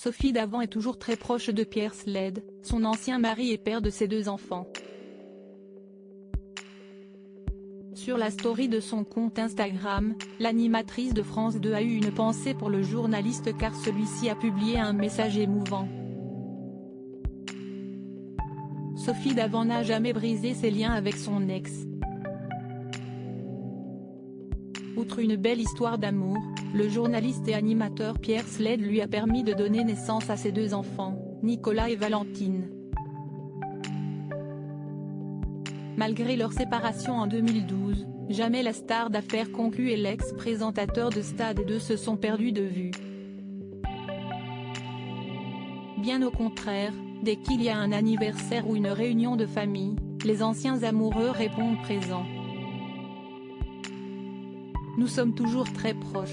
Sophie Davant est toujours très proche de Pierre Sled, son ancien mari et père de ses 2 enfants. Sur la story de son compte Instagram, l'animatrice de France 2 a eu une pensée pour le journaliste car celui-ci a publié un message émouvant. Sophie Davant n'a jamais brisé ses liens avec son ex. Outre une belle histoire d'amour, le journaliste et animateur Pierre Sled lui a permis de donner naissance à ses 2 enfants, Nicolas et Valentine. Malgré leur séparation en 2012, jamais la star d'affaires conclue et l'ex-présentateur de Stade 2 se sont perdus de vue. Bien au contraire, dès qu'il y a un anniversaire ou une réunion de famille, les anciens amoureux répondent présents. Nous sommes toujours très proches.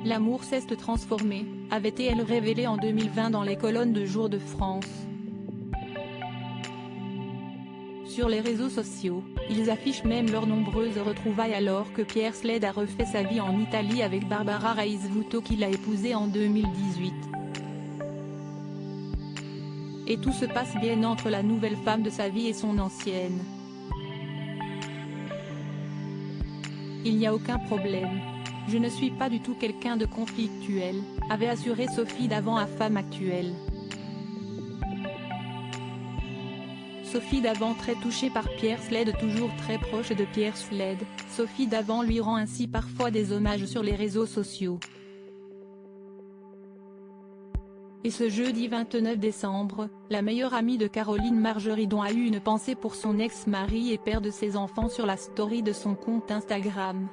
L'amour cesse de transformer, avait-elle révélé en 2020 dans les colonnes de Jour de France. Sur les réseaux sociaux, ils affichent même leurs nombreuses retrouvailles alors que Pierre Sled a refait sa vie en Italie avec Barbara Raisvuto qu'il a épousée en 2018. Et tout se passe bien entre la nouvelle femme de sa vie et son ancienne. Il n'y a aucun problème. Je ne suis pas du tout quelqu'un de conflictuel, avait assuré Sophie Davant à Femme Actuelle. Sophie Davant très touchée par Pierre Sled, toujours très proche de Pierre Sled, Sophie Davant lui rend ainsi parfois des hommages sur les réseaux sociaux. Et ce jeudi 29 décembre, la meilleure amie de Caroline Margeridon a eu une pensée pour son ex-mari et père de ses enfants sur la story de son compte Instagram.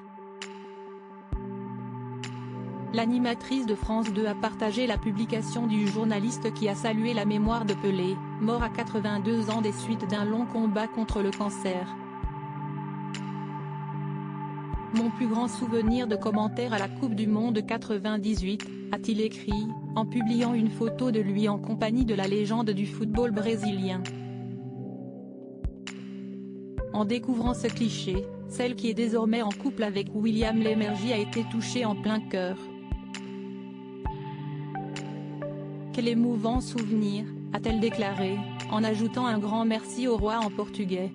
L'animatrice de France 2 a partagé la publication du journaliste qui a salué la mémoire de Pelé, mort à 82 ans des suites d'un long combat contre le cancer. Mon plus grand souvenir de commentaire à la Coupe du Monde 98, a-t-il écrit, en publiant une photo de lui en compagnie de la légende du football brésilien. En découvrant ce cliché, celle qui est désormais en couple avec William Lémergie a été touchée en plein cœur. Quel émouvant souvenir, a-t-elle déclaré, en ajoutant un grand merci au roi en portugais.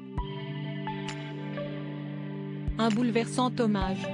Un bouleversant hommage.